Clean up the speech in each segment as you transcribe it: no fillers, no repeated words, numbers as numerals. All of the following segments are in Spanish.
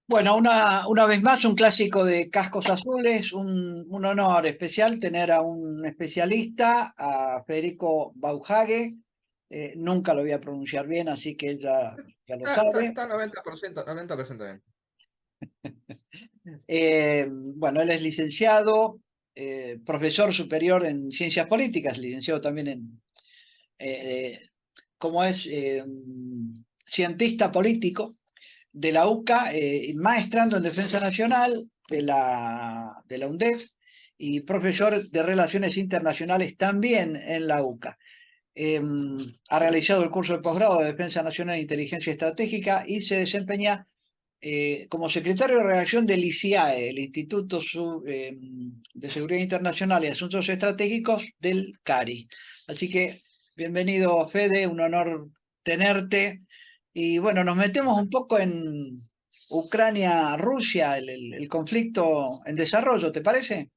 Bueno, una vez más, un clásico de Cascos Azules, un honor especial tener a un especialista, a Federico Bauhage. Nunca lo voy a pronunciar bien, así que él ya lo sabe. Está 90% bien. Bueno, él es licenciado, profesor superior en Ciencias Políticas, licenciado también eh, como es cientista político de la UCA, maestrando en Defensa Nacional de la UNDEF y profesor de Relaciones Internacionales también en la UCA. Ha realizado el curso de posgrado de Defensa Nacional e Inteligencia Estratégica y se desempeña como secretario de redacción del ICIAE, el Instituto de Seguridad Internacional y Asuntos Estratégicos del CARI. Así que bienvenido, Fede, un honor tenerte. Y bueno, nos metemos un poco en Ucrania-Rusia, el conflicto en desarrollo, ¿te parece?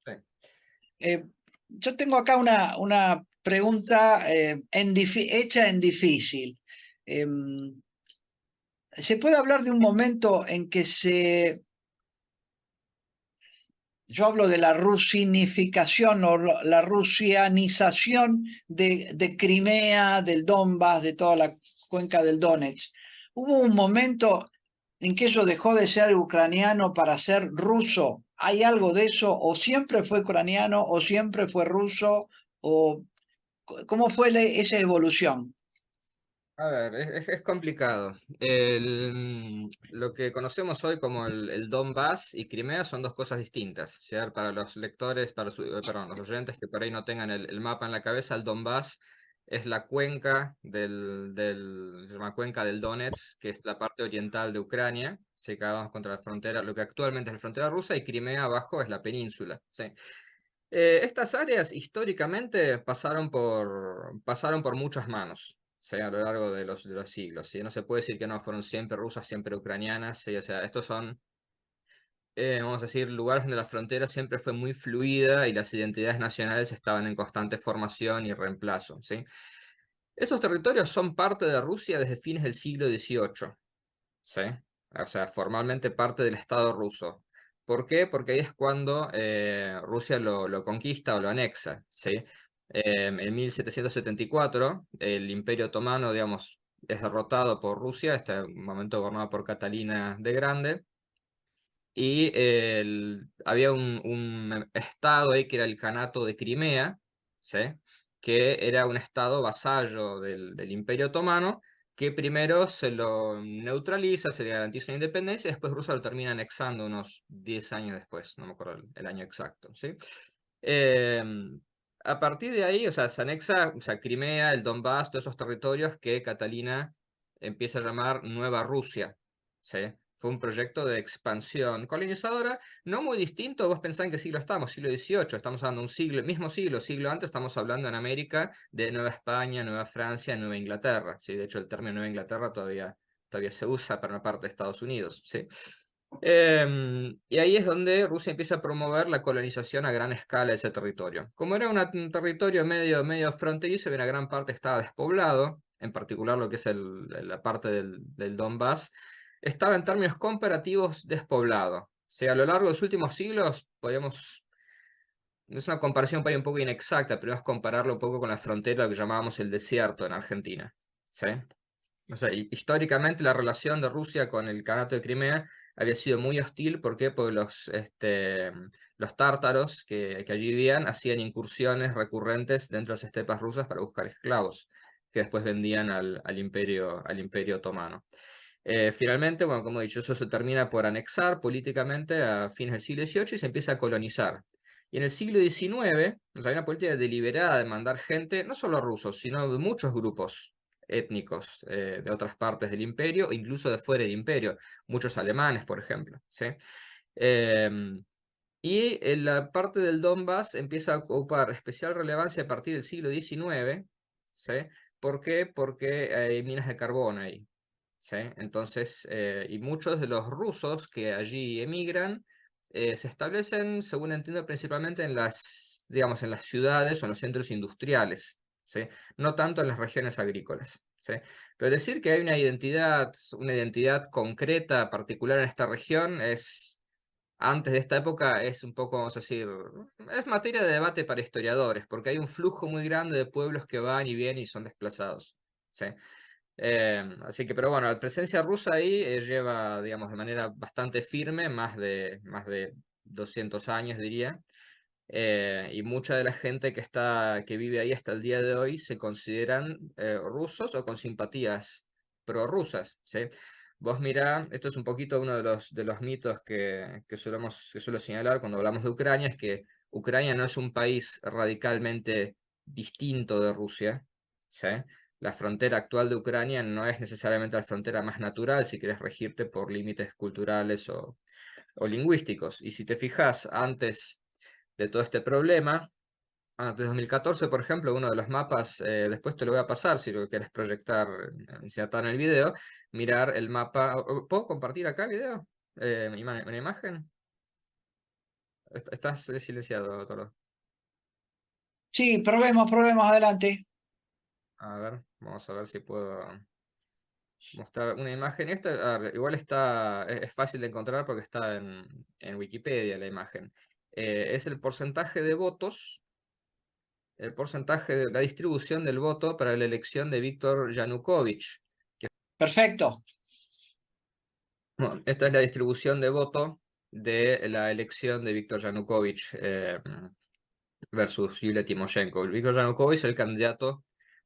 Sí. Eh, yo tengo acá una pregunta hecha en difícil. Em, ¿Se puede hablar de un momento en que yo hablo de la rusinificación o la rusianización de Crimea, del Donbass, de toda la cuenca del Donetsk? ¿Hubo un momento en que eso dejó de ser ucraniano para ser ruso? ¿Hay algo de eso? ¿O siempre fue ucraniano o siempre fue ruso? ¿O cómo fue esa evolución? A ver, es complicado. Lo que conocemos hoy como el Donbass y Crimea son dos cosas distintas. ¿Sí? Para los lectores, perdón, los oyentes que por ahí no tengan el mapa en la cabeza, el Donbass es la cuenca se llama cuenca del Donetsk, que es la parte oriental de Ucrania, ¿sí? Que vamos contra la frontera, lo que actualmente es la frontera rusa, y Crimea abajo es la península. ¿Sí? Estas áreas históricamente pasaron por muchas manos, ¿sí? A lo largo de los siglos, ¿sí? No se puede decir que no fueron siempre rusas, siempre ucranianas, ¿sí? O sea, estos son, vamos a decir, lugares donde la frontera siempre fue muy fluida y las identidades nacionales estaban en constante formación y reemplazo, ¿sí? Esos territorios son parte de Rusia desde fines del siglo XVIII, ¿sí? O sea, formalmente parte del Estado ruso. ¿Por qué? Porque ahí es cuando Rusia lo conquista o lo anexa, ¿sí? En 1774, el Imperio Otomano, digamos, es derrotado por Rusia, este momento gobernado por Catalina de Grande, y había un estado ahí que era el Kanato de Crimea, ¿sí? Que era un estado vasallo del Imperio Otomano, que primero se lo neutraliza, se le garantiza una independencia, y después Rusia lo termina anexando unos 10 años después, no me acuerdo el año exacto, ¿sí? A partir de ahí, o sea, se anexa, o sea, Crimea, el Donbass, todos esos territorios que Catalina empieza a llamar Nueva Rusia, ¿sí? Fue un proyecto de expansión colonizadora, no muy distinto. Vos pensás en qué siglo estamos, siglo XVIII, estamos hablando de un siglo, mismo siglo antes estamos hablando en América de Nueva España, Nueva Francia, Nueva Inglaterra, ¿sí? De hecho, el término Nueva Inglaterra todavía se usa para una parte de Estados Unidos, ¿sí? Y ahí es donde Rusia empieza a promover la colonización a gran escala de ese territorio. Como era un territorio medio fronterizo y una gran parte estaba despoblado, en particular lo que es la parte del Donbass, estaba en términos comparativos despoblado. O sea, a lo largo de los últimos siglos, es una comparación para un poco inexacta, pero es compararlo un poco con la frontera, lo que llamábamos el desierto en Argentina. ¿Sí? O sea, históricamente la relación de Rusia con el Kanato de Crimea había sido muy hostil. ¿Por qué? Porque los tártaros que allí vivían hacían incursiones recurrentes dentro de las estepas rusas para buscar esclavos, que después vendían al imperio otomano. Finalmente, bueno, como he dicho, eso se termina por anexar políticamente a fines del siglo XVIII y se empieza a colonizar. Y en el siglo XIX, o sea, hay una política deliberada de mandar gente, no solo rusos, sino de muchos grupos étnicos de otras partes del imperio, incluso de fuera del imperio, muchos alemanes, por ejemplo, ¿sí? Em, y en la parte del Donbass empieza a ocupar especial relevancia a partir del siglo XIX, ¿sí? ¿Por qué? Porque hay minas de carbón ahí, ¿sí? Entonces, y muchos de los rusos que allí emigran se establecen, según entiendo, principalmente en las, digamos, en las ciudades o en los centros industriales, ¿sí? No tanto en las regiones agrícolas, ¿sí? Pero decir que hay una identidad concreta, particular en esta región, es, antes de esta época, es un poco, vamos a decir, es materia de debate para historiadores, porque hay un flujo muy grande de pueblos que van y vienen y son desplazados, ¿sí? Así que, pero bueno, la presencia rusa ahí lleva, digamos, de manera bastante firme, más de 200 años, diría. Y mucha de la gente que vive ahí hasta el día de hoy se consideran rusos o con simpatías prorrusas, ¿sí? Vos mirá, esto es un poquito uno de los mitos que suelo señalar cuando hablamos de Ucrania, es que Ucrania no es un país radicalmente distinto de Rusia, ¿sí? La frontera actual de Ucrania no es necesariamente la frontera más natural si quieres regirte por límites culturales o lingüísticos. Y si te fijas, antes de todo este problema, antes de 2014, por ejemplo, uno de los mapas, después te lo voy a pasar si lo quieres proyectar, insertar en el video, mirar el mapa. ¿Puedo compartir acá el video? Una imagen. Estás silenciado, Toro. Sí, probemos, adelante. A ver, vamos a ver si puedo mostrar una imagen. Esta, a ver, igual está, es fácil de encontrar porque está en Wikipedia la imagen. Es el porcentaje de votos, el porcentaje de la distribución del voto para la elección de Víctor Yanukovych. Perfecto. Bueno, esta es la distribución de voto de la elección de Víctor Yanukovych versus Yulia Timoshenko. Víctor Yanukovych es el candidato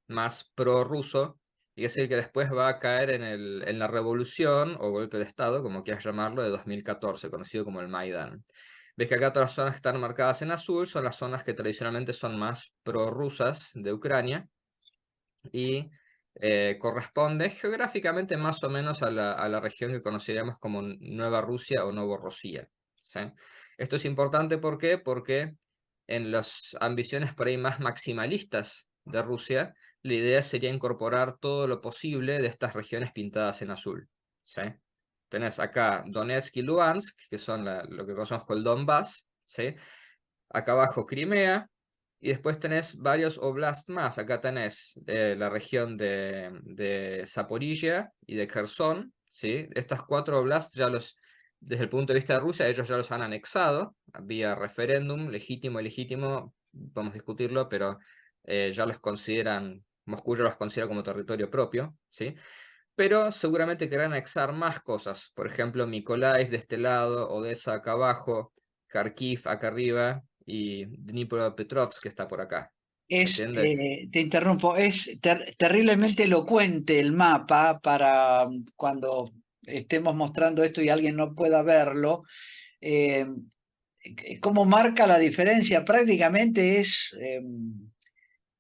más prorruso y es el que después va a caer en la revolución o golpe de Estado, como quieras llamarlo, de 2014, conocido como el Maidán. Ves que acá todas las zonas que están marcadas en azul son las zonas que tradicionalmente son más prorrusas de Ucrania y corresponde geográficamente más o menos a la región que conoceríamos como Nueva Rusia o Novorossiya, ¿sí? Esto es importante, ¿por qué? Porque en las ambiciones por ahí más maximalistas de Rusia, la idea sería incorporar todo lo posible de estas regiones pintadas en azul, ¿sí? Tenés acá Donetsk y Luhansk, que son lo que conocemos como el Donbass, ¿sí? Acá abajo Crimea, y después tenés varios oblasts más. Acá tenés la región de Zaporizhia y de Kherson, ¿sí? Estas cuatro oblasts desde el punto de vista de Rusia, ellos ya los han anexado, vía referéndum, legítimo, ilegítimo, podemos discutirlo, pero ya los consideran, Moscú ya los considera como territorio propio, ¿sí? Pero seguramente querrán anexar más cosas, por ejemplo, Mykolaiv de este lado, Odessa acá abajo, Kharkiv acá arriba, y Dnipropetrovsk que está por acá. ¿Se entiende? Te interrumpo, es terriblemente elocuente el mapa para cuando estemos mostrando esto y alguien no pueda verlo. eh, Cómo marca la diferencia, prácticamente es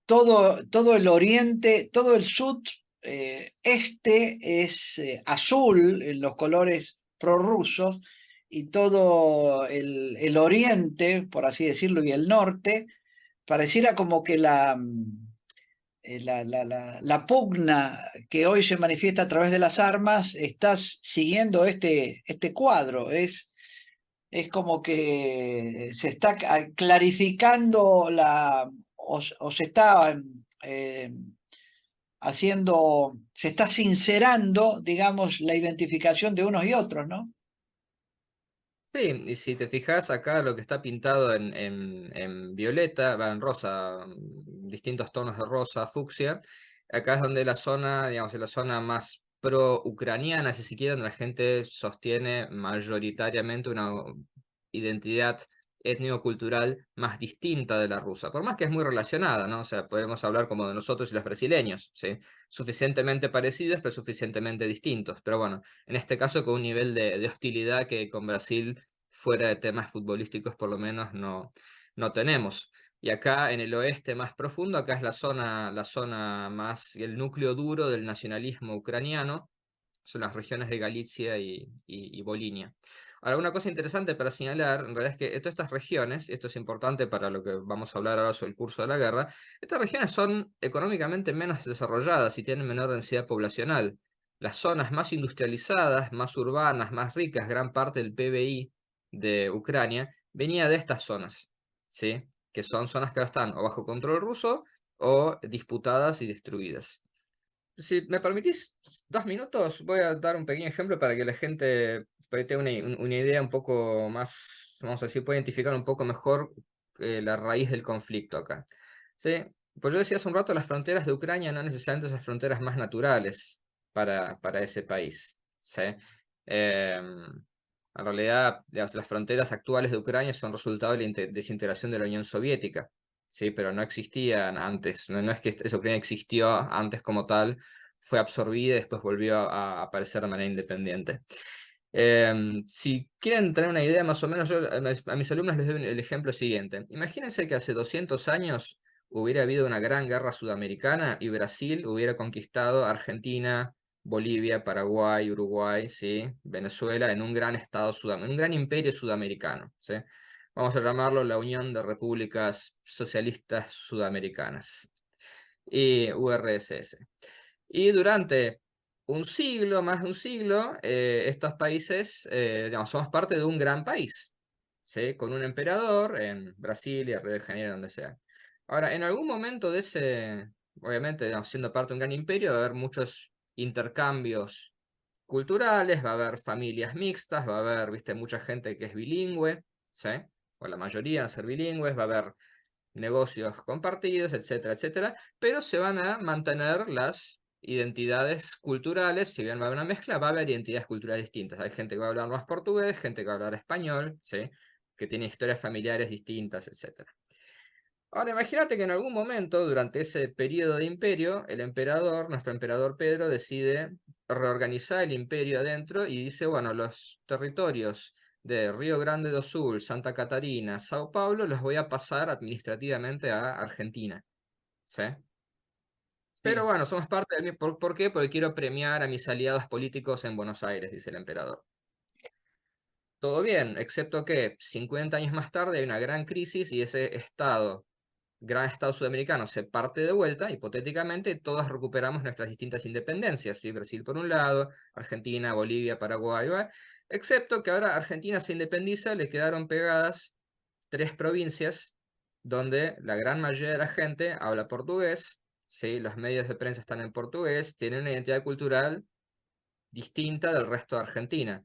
todo el oriente, todo el sur este es azul en los colores prorrusos y todo el oriente, por así decirlo, y el norte, pareciera como que la pugna que hoy se manifiesta a través de las armas está siguiendo este cuadro. Es como que se está clarificando o se está eh, se está sincerando, digamos, la identificación de unos y otros, ¿no? Sí, y si te fijas acá lo que está pintado en violeta, va en rosa, distintos tonos de rosa, fucsia, acá es donde la zona, digamos, es la zona más pro-ucraniana, si se quiere, donde la gente sostiene mayoritariamente una identidad étnico-cultural más distinta de la rusa, por más que es muy relacionada, ¿no? O sea, podemos hablar como de nosotros y los brasileños, ¿sí? Suficientemente parecidos, pero suficientemente distintos, pero bueno, en este caso con un nivel de hostilidad que con Brasil, fuera de temas futbolísticos por lo menos, no tenemos. Y acá en el oeste más profundo, acá es la zona más, el núcleo duro del nacionalismo ucraniano, son las regiones de Galicia y Volinia. Ahora, una cosa interesante para señalar, en realidad es que todas estas regiones, y esto es importante para lo que vamos a hablar ahora sobre el curso de la guerra, estas regiones son económicamente menos desarrolladas y tienen menor densidad poblacional. las zonas más industrializadas, más urbanas, más ricas, gran parte del PBI de Ucrania, venía de estas zonas, ¿sí? Que son zonas que ahora están o bajo control ruso o disputadas y destruidas. Si me permitís 2 minutos, voy a dar un pequeño ejemplo para que la gente tenga una idea un poco más, vamos a decir, pueda identificar un poco mejor la raíz del conflicto acá. ¿Sí? Pues yo decía hace un rato, las fronteras de Ucrania no necesariamente son las fronteras más naturales para ese país. ¿Sí? En realidad, las fronteras actuales de Ucrania son resultado de la desintegración de la Unión Soviética. Sí, pero no existían antes, no es que Ucrania existió antes como tal, fue absorbida y después volvió a aparecer de manera independiente. Si quieren tener una idea más o menos, yo a mis alumnos les doy el ejemplo siguiente. Imagínense que hace 200 años hubiera habido una gran guerra sudamericana y Brasil hubiera conquistado Argentina, Bolivia, Paraguay, Uruguay, ¿sí? Venezuela, en un gran estado en un gran imperio sudamericano, ¿sí? Vamos a llamarlo la Unión de Repúblicas Socialistas Sudamericanas, y URSS. Y durante un siglo, más de un siglo, estos países, digamos, somos parte de un gran país, ¿sí? Con un emperador en Brasil y Río de Janeiro, donde sea. Ahora, en algún momento de ese, obviamente, digamos, siendo parte de un gran imperio, va a haber muchos intercambios culturales, va a haber familias mixtas, va a haber, viste, mucha gente que es bilingüe, ¿sí? O la mayoría van a ser bilingües, va a haber negocios compartidos, etcétera, etcétera, pero se van a mantener las identidades culturales. Si bien va a haber una mezcla, va a haber identidades culturales distintas. Hay gente que va a hablar más portugués, gente que va a hablar español, ¿sí? Que tiene historias familiares distintas, etcétera. Ahora imagínate que en algún momento, durante ese periodo de imperio, el emperador, nuestro emperador Pedro, decide reorganizar el imperio adentro y dice, bueno, los territorios de Río Grande do Sul, Santa Catarina, Sao Paulo, los voy a pasar administrativamente a Argentina. ¿Sí? Pero Sí, bueno, somos parte del... ¿Por qué? Porque quiero premiar a mis aliados políticos en Buenos Aires, dice el emperador. Todo bien, excepto que 50 años más tarde hay una gran crisis y ese estado, gran estado sudamericano, se parte de vuelta, hipotéticamente, todos recuperamos nuestras distintas independencias, ¿sí? Brasil por un lado, Argentina, Bolivia, Paraguay, ¿va? Excepto que ahora Argentina se independiza, le quedaron pegadas 3 provincias donde la gran mayoría de la gente habla portugués, ¿sí? Los medios de prensa están en portugués, tienen una identidad cultural distinta del resto de Argentina.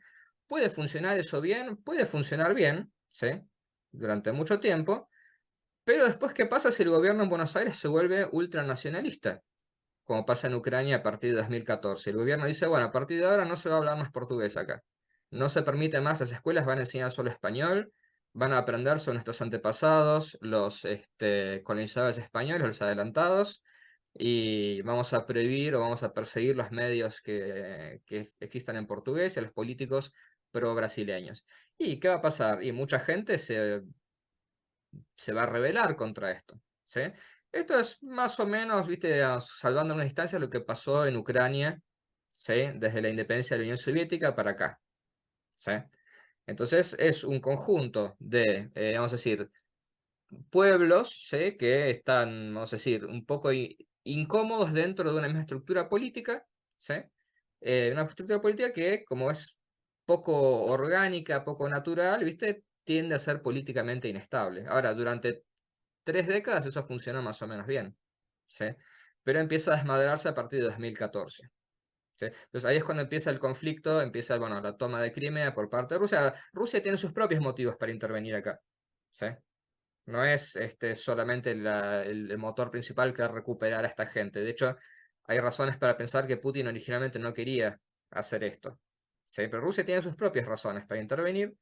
¿Puede funcionar eso bien? Puede funcionar bien, ¿sí? Durante mucho tiempo, pero después, ¿qué pasa si el gobierno en Buenos Aires se vuelve ultranacionalista? Como pasa en Ucrania a partir de 2014. El gobierno dice, bueno, a partir de ahora no se va a hablar más portugués acá. No se permite más, las escuelas van a enseñar solo español, van a aprender sobre nuestros antepasados, los colonizadores españoles, los adelantados, y vamos a prohibir o vamos a perseguir los medios que existan en portugués y a los políticos pro-brasileños. ¿Y qué va a pasar? Y mucha gente se va a rebelar contra esto, ¿sí? Esto es más o menos, viste, salvando una distancia, lo que pasó en Ucrania, ¿sí? Desde la independencia de la Unión Soviética para acá, ¿sí? Entonces es un conjunto de, vamos a decir, pueblos, ¿sí? Que están, vamos a decir, un poco incómodos dentro de una misma estructura política, ¿sí? Una estructura política que, como es poco orgánica, poco natural, ¿viste? Tiende a ser políticamente inestable. Ahora, durante 3 décadas eso funciona más o menos bien, ¿sí? Pero empieza a desmadrarse a partir de 2014. ¿Sí? Entonces ahí es cuando empieza el conflicto, empieza, bueno, la toma de Crimea por parte de Rusia. Rusia tiene sus propios motivos para intervenir acá, ¿sí? No es solamente el motor principal que recuperar a esta gente. De hecho, hay razones para pensar que Putin originalmente no quería hacer esto, ¿sí? Pero Rusia tiene sus propias razones para intervenir.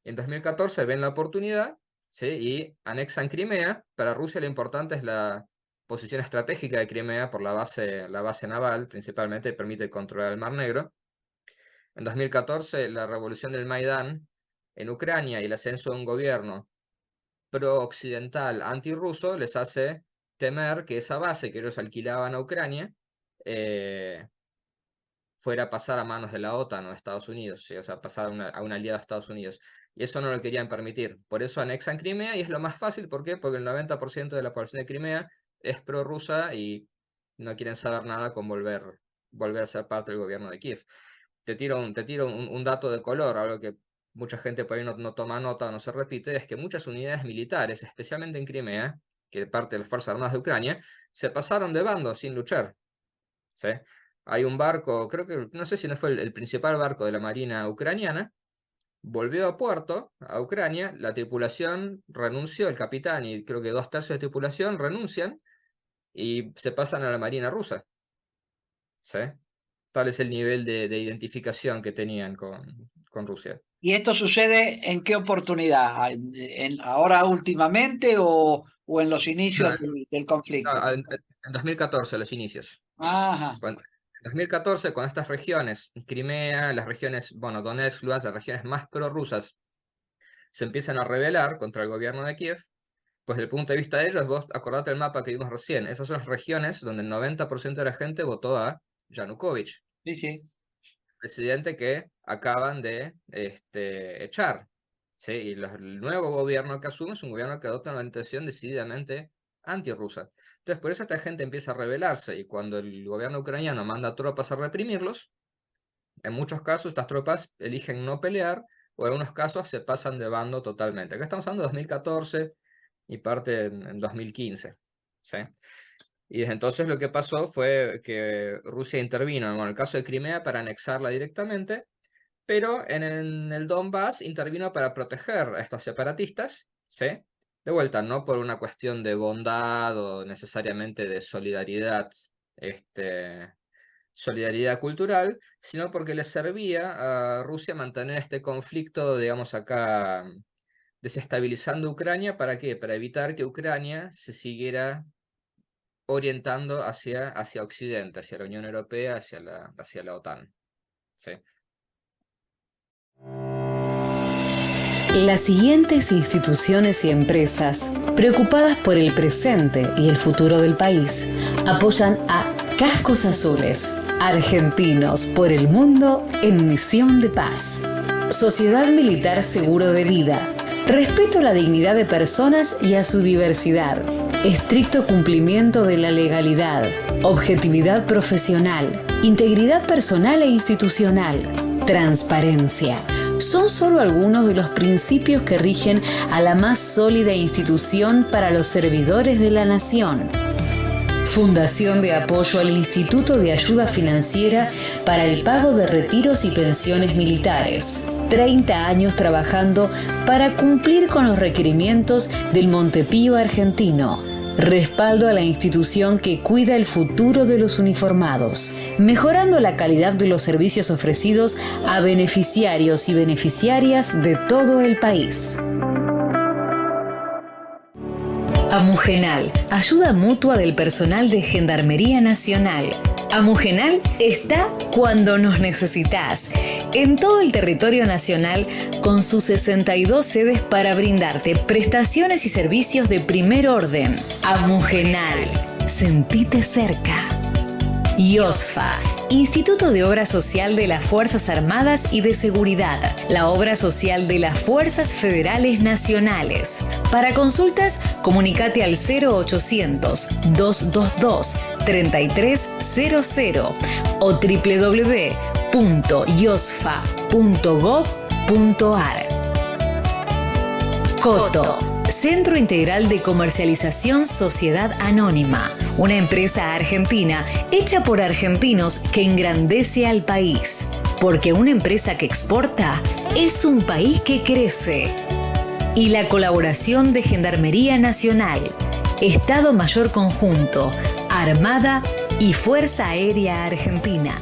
En 2014 ven la oportunidad, ¿sí? Y anexan Crimea. Para Rusia lo importante es la posición estratégica de Crimea por la base naval, principalmente permite controlar el Mar Negro. En 2014 la revolución del Maidán en Ucrania y el ascenso de un gobierno pro-occidental antirruso les hace temer que esa base que ellos alquilaban a Ucrania eh, fuera a pasar a manos de la OTAN o de Estados Unidos, ¿sí? O sea, pasar a un aliado de Estados Unidos. Y eso no lo querían permitir. Por eso anexan Crimea y es lo más fácil. ¿Por qué? Porque el 90% de la población de Crimea es prorrusa y no quieren saber nada con volver volver a ser parte del gobierno de Kiev. Te tiro un dato de color, algo que mucha gente por ahí no toma nota o no se repite, es que muchas unidades militares, especialmente en Crimea, que parte de las Fuerzas Armadas de Ucrania, se pasaron de bando sin luchar. ¿Sí? Hay un barco, creo que, no sé si no fue el principal barco de la Marina ucraniana, volvió a puerto, a Ucrania, la tripulación renunció, el capitán y creo que 2/3 de tripulación renuncian y se pasan a la Marina rusa. ¿Sí? Tal es el nivel de identificación que tenían con Rusia. ¿Y esto sucede en qué oportunidad? ¿Ahora últimamente o en los inicios del conflicto? No, en 2014, los inicios. Ajá. En 2014, cuando estas regiones, Crimea, las regiones, bueno, Donetsk, Luhansk, las regiones más prorrusas, se empiezan a rebelar contra el gobierno de Kiev, pues desde el punto de vista de ellos, vos acordate el mapa que vimos recién, esas son las regiones donde el 90% de la gente votó a Yanukovych, Sí, sí. presidente que acaban de echar. ¿Sí? Y el nuevo gobierno que asume es un gobierno que adopta una orientación decididamente antirrusa. Entonces, por eso esta gente empieza a rebelarse, y cuando el gobierno ucraniano manda tropas a reprimirlos, en muchos casos estas tropas eligen no pelear, o en algunos casos se pasan de bando totalmente. Acá estamos hablando de 2014 y parte en 2015. ¿Sí? Y desde entonces lo que pasó fue que Rusia intervino, en el caso de Crimea, para anexarla directamente, pero en el Donbass intervino para proteger a estos separatistas, ¿sí? De vuelta, no por una cuestión de bondad o necesariamente de solidaridad, solidaridad cultural, sino porque le servía a Rusia mantener este conflicto, digamos acá, desestabilizando Ucrania. ¿Para qué? Para evitar que Ucrania se siguiera orientando hacia Occidente, hacia la Unión Europea, hacia la OTAN. ¿Sí? Las siguientes instituciones y empresas, preocupadas por el presente y el futuro del país, apoyan a Cascos Azules, argentinos por el mundo en misión de paz. Sociedad Militar Seguro de Vida, respeto a la dignidad de personas y a su diversidad, estricto cumplimiento de la legalidad, objetividad profesional, integridad personal e institucional, transparencia. Son solo algunos de los principios que rigen a la más sólida institución para los servidores de la nación. Fundación de apoyo al Instituto de Ayuda Financiera para el pago de retiros y pensiones militares. 30 años trabajando para cumplir con los requerimientos del Montepío argentino. Respaldo a la institución que cuida el futuro de los uniformados, mejorando la calidad de los servicios ofrecidos a beneficiarios y beneficiarias de todo el país. Amugenal, ayuda mutua del personal de Gendarmería Nacional. Amugenal está cuando nos necesitas, en todo el territorio nacional, con sus 62 sedes para brindarte prestaciones y servicios de primer orden. Amugenal, sentite cerca. IOSFA, Instituto de Obra Social de las Fuerzas Armadas y de Seguridad, la obra social de las Fuerzas Federales Nacionales. Para consultas, comunicate al 0800-222-3300 o www.iosfa.gov.ar. Coto, Centro Integral de Comercialización Sociedad Anónima, una empresa argentina hecha por argentinos que engrandece al país. Porque una empresa que exporta es un país que crece. Y la colaboración de Gendarmería Nacional, Estado Mayor Conjunto, Armada y Fuerza Aérea Argentina.